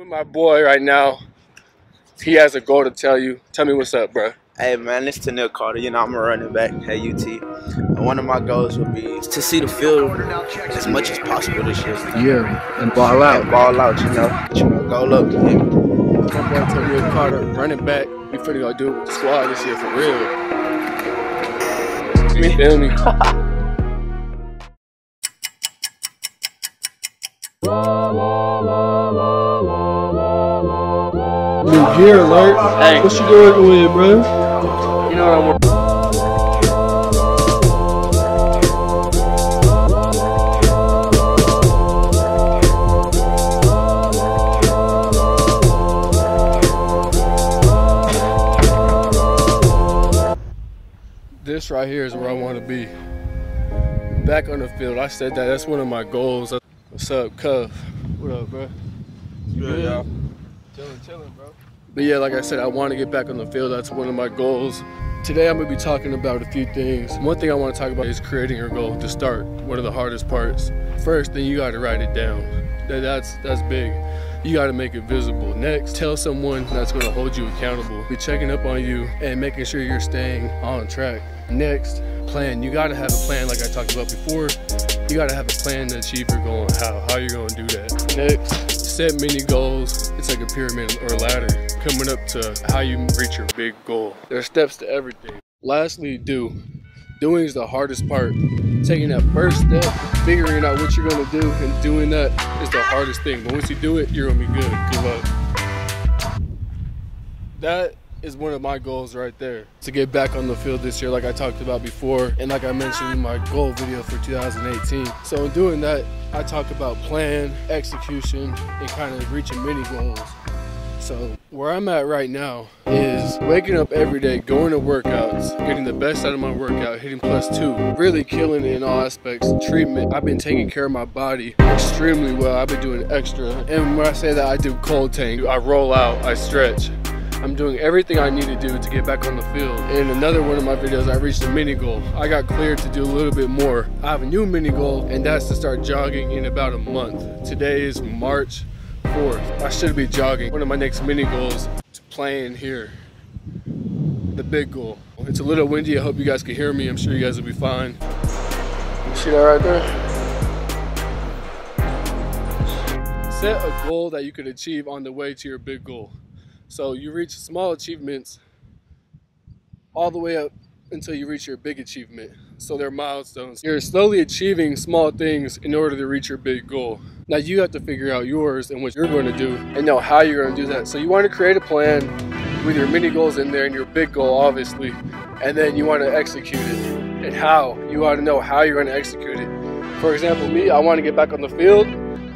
my boy right now. He has a goal to tell you. Tell me what's up, bro. Hey man, it's Tanil Carter. You know, I'm a running back at UT. And one of my goals would be to see the field as much as possible this year. Yeah, and ball out. And ball out, you know, goal up. My boy Tanil Carter, running back. We finna go do it with the squad this year for real. You feel me? New gear alert. Hey. What you working with, bro? You know what I'm working. This right here is where I want to be. Back on the field. I said that's one of my goals. What's up, Cuff? What up, bro? You good, y'all? Chilling, bro. But yeah, like I said, I want to get back on the field. That's one of my goals. Today I'm going to be talking about a few things. One thing I want to talk about is creating your goal to start. One of the hardest parts. First, then you got to write it down. That's big. You got to make it visible. Next, tell someone that's going to hold you accountable. Be checking up on you and making sure you're staying on track. Next, plan. You got to have a plan like I talked about before. You got to have a plan to achieve your goal and how you're going to do that. Next, set mini goals. It's like a pyramid or ladder coming up to how you reach your big goal. There are steps to everything. Lastly, do. Doing is the hardest part. Taking that first step, figuring out what you're going to do, and doing that is the hardest thing. But once you do it, you're going to be good. Good luck. That is one of my goals right there, to get back on the field this year like I talked about before and like I mentioned in my goal video for 2018. So in doing that, I talk about plan, execution, and kind of reaching mini goals. So where I'm at right now is waking up every day, going to workouts, getting the best out of my workout, hitting +2, really killing it in all aspects. Treatment, I've been taking care of my body extremely well. I've been doing extra. And when I say that, I do cold tank, I roll out, I stretch. I'm doing everything I need to do to get back on the field. In another one of my videos, I reached a mini goal. I got cleared to do a little bit more. I have a new mini goal, and that's to start jogging in about a month. Today is March 4th. I should be jogging. One of my next mini goals is playing here. The big goal. It's a little windy. I hope you guys can hear me. I'm sure you guys will be fine. You see that right there? Set a goal that you could achieve on the way to your big goal. So you reach small achievements all the way up until you reach your big achievement. So they're milestones. You're slowly achieving small things in order to reach your big goal. Now you have to figure out yours and what you're going to do and know how you're going to do that. So you want to create a plan with your mini goals in there and your big goal, obviously, and then you want to execute it. And how, you want to know how you're going to execute it. For example, me, I want to get back on the field.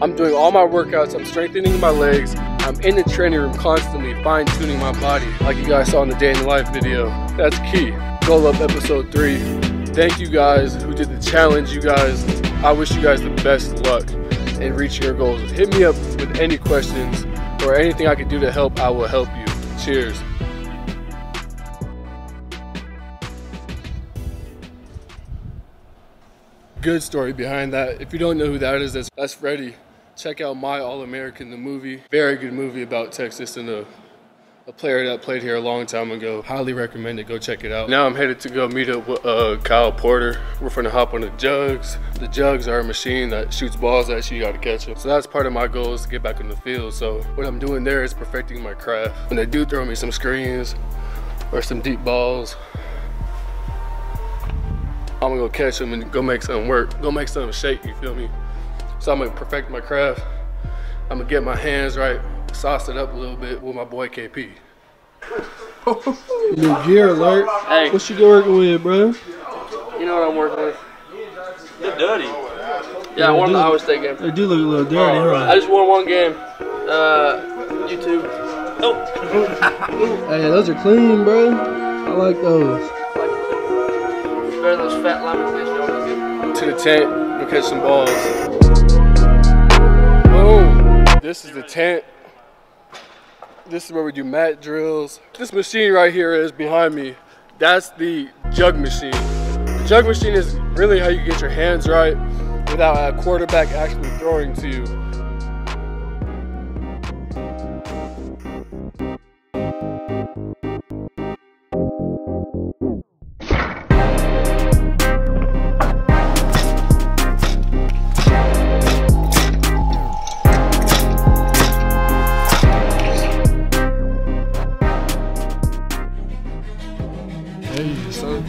I'm doing all my workouts. I'm strengthening my legs. I'm in the training room constantly fine-tuning my body, like you guys saw in the day in the life video. That's key. Goal Up episode 3. Thank you guys who did the challenge. You guys, I wish you guys the best luck in reaching your goals. Hit me up with any questions or anything I can do to help. I will help you. Cheers. Good story behind that. If you don't know who that is, that's Freddie. Check out My All-American, the movie. Very good movie about Texas and a player that played here a long time ago. Highly recommend it. Go check it out. Now I'm headed to go meet up with Kyle Porter. We're finna hop on the jugs. The jugs are a machine that shoots balls at you. You gotta catch them. So that's part of my goal, is to get back in the field. So what I'm doing there is perfecting my craft. When they do throw me some screens or some deep balls, I'm gonna go catch them and go make something work. Go make something shake, you feel me? So I'm gonna perfect my craft. I'm gonna get my hands right, sauce it up a little bit with my boy KP. New gear alert. Hey. What you working with, bro? You know what I'm working with? They're dirty. Yeah, I won the Iowa State game. They do look a little dirty, huh? I just won one game. YouTube. Oh. Hey, those are clean, bro. I like those. Better than those fat lineman fish, don't. To the tent, we'll catch some balls. Boom. This is the tent. This is where we do mat drills. This machine right here is behind me. That's the jug machine. The jug machine is really how you get your hands right without a quarterback actually throwing to you. Hey, son.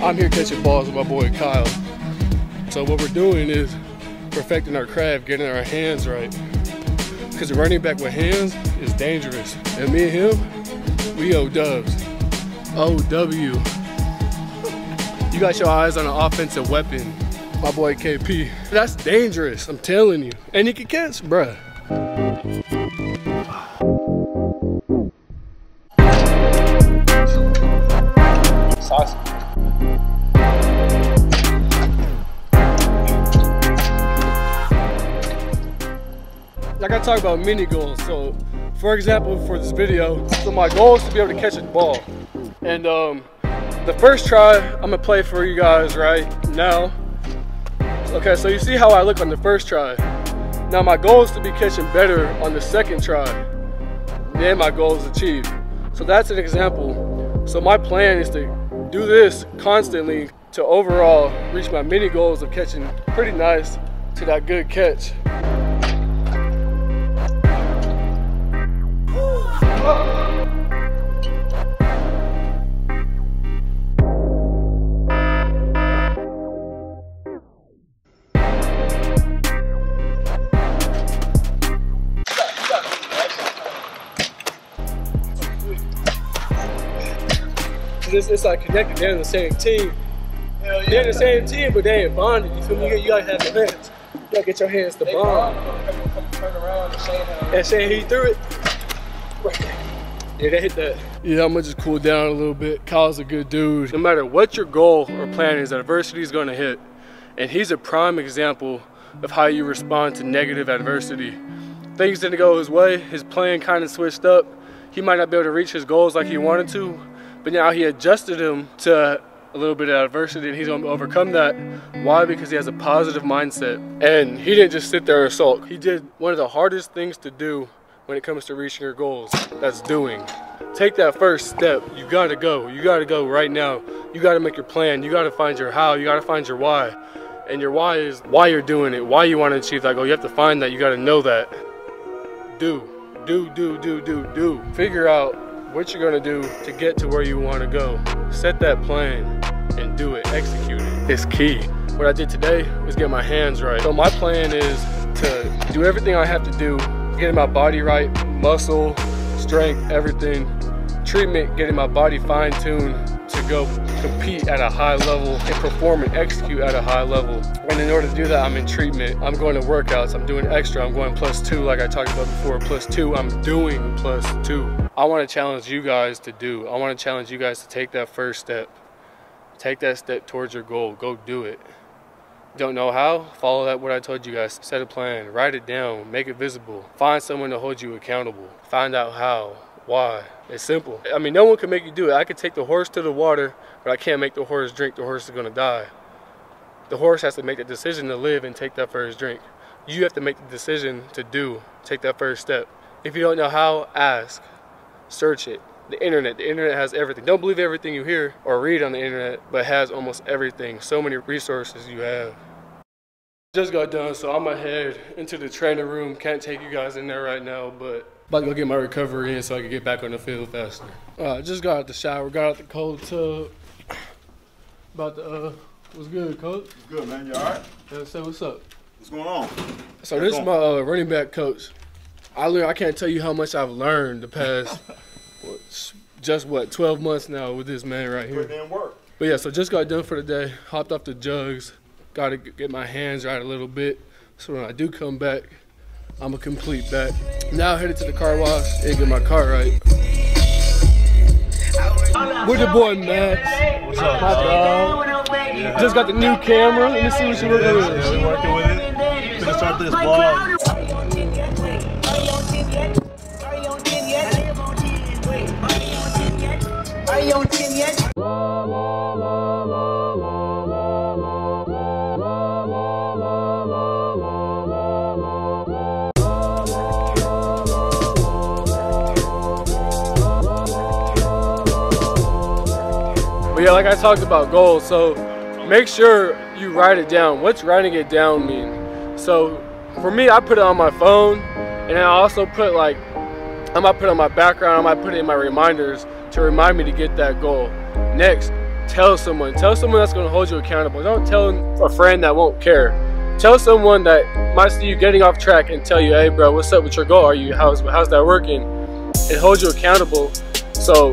I'm here catching balls with my boy Kyle. So what we're doing is perfecting our craft, getting our hands right. Because running back with hands is dangerous. And me and him, we O-dubs. O-W. You got your eyes on an offensive weapon. My boy KP. That's dangerous, I'm telling you. And he can catch, bruh. Saucy. Like I talk about mini goals. So, for example, for this video, so my goal is to be able to catch a ball. And the first try, I'm gonna play for you guys right now. Okay, so you see how I look on the first try. Now my goal is to be catching better on the second try. Then my goal is achieved. So that's an example. So my plan is to do this constantly to overall reach my mini goals of catching pretty nice to that good catch. It's like connected, they're in the same team. Yeah. They're in the same team, but they ain't bonded. You feel me? You gotta have your hands. You gotta get your hands to bond. Turn around and Shane he threw it. Right there. Yeah, they hit that. Yeah, I'm gonna just cool down a little bit. Kyle's a good dude. No matter what your goal or plan is, adversity is gonna hit. And he's a prime example of how you respond to negative adversity. Things didn't go his way. His plan kind of switched up. He might not be able to reach his goals like he wanted to, but now he adjusted him to a little bit of adversity and he's gonna overcome that. Why? Because he has a positive mindset. And he didn't just sit there and sulk. He did one of the hardest things to do when it comes to reaching your goals. That's doing. Take that first step. You gotta go. You gotta go right now. You gotta make your plan. You gotta find your how. You gotta find your why. And your why is why you're doing it, why you wanna achieve that goal. You have to find that. You gotta know that. Do. Figure out what you're gonna do to get to where you wanna go. Set that plan and do it, execute it. It's key. What I did today was get my hands right. So my plan is to do everything I have to do, getting my body right, muscle, strength, everything. Treatment, getting my body fine-tuned to go compete at a high level and perform and execute at a high level. And in order to do that, I'm in treatment. I'm going to workouts, I'm doing extra, I'm going +2 like I talked about before, +2, I'm doing +2. I want to challenge you guys to do. I want to challenge you guys to take that first step. Take that step towards your goal, go do it. Don't know how? Follow that what I told you guys. Set a plan, write it down, make it visible. Find someone to hold you accountable. Find out how, why. It's simple. I mean, no one can make you do it. I could take the horse to the water, but I can't make the horse drink. The horse is gonna die. The horse has to make the decision to live and take that first drink. You have to make the decision to do, take that first step. If you don't know how, ask, search it. The internet has everything. Don't believe everything you hear or read on the internet, but it has almost everything. So many resources you have. Just got done, so I'm gonna head into the training room. Can't take you guys in there right now, but about to go get my recovery in so I can get back on the field faster. Just got out the shower, got out the cold tub. About to, what's good, coach? What's good, man? You all right? Yeah, say what's up. What's going on? So this is my running back coach. I can't tell you how much I've learned the past, just what, 12 months now with this man right here. Put in work. But yeah, so just got done for the day. Hopped off the jugs. Got to get my hands right a little bit. So when I do come back, I'm a complete back. Now headed to the car wash and get my car right. With the boy Max. What's up, my dog? Yeah. Just got the new camera. Let me see what you working with. Yeah, we working with it. Gonna start this vlog. counting yet. But yeah, like I talked about goals, so make sure you write it down. What's writing it down mean? So for me, I put it on my phone, and I also put like, I might put it on my background, I might put it in my reminders to remind me to get that goal. Next, tell someone that's gonna hold you accountable. Don't tell a friend that won't care. Tell someone that might see you getting off track and tell you, hey bro, what's up with your goal? How's that working? And hold you accountable so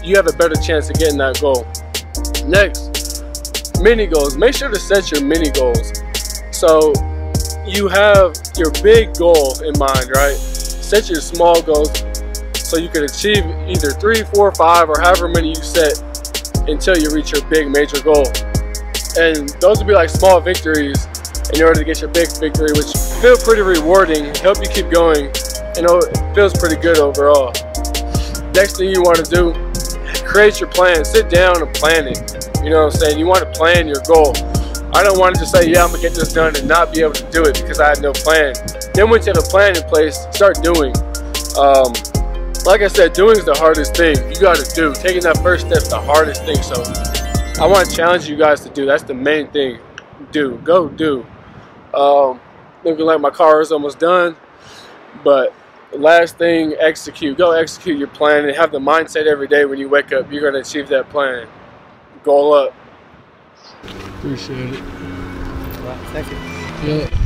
you have a better chance of getting that goal. Next, mini goals. Make sure to set your mini goals. So you have your big goal in mind, right? Set your small goals so you can achieve either 3, 4, 5, or however many you set until you reach your big major goal. And those will be like small victories in order to get your big victory, which feel pretty rewarding, help you keep going, and it feels pretty good overall. Next thing you want to do, create your plan. Sit down and plan it. You know what I'm saying? You want to plan your goal. I don't want to just say, yeah, I'm going to get this done and not be able to do it because I had no plan. Then once you have a plan in place, start doing. Like I said, doing is the hardest thing. You got to do. Taking that first step is the hardest thing. So I want to challenge you guys to do. That's the main thing. Do. Go do. Looking like my car is almost done. But last thing, execute. Go execute your plan and have the mindset every day when you wake up, you're going to achieve that plan. Goal up. Appreciate it. Right, thank you. Yeah.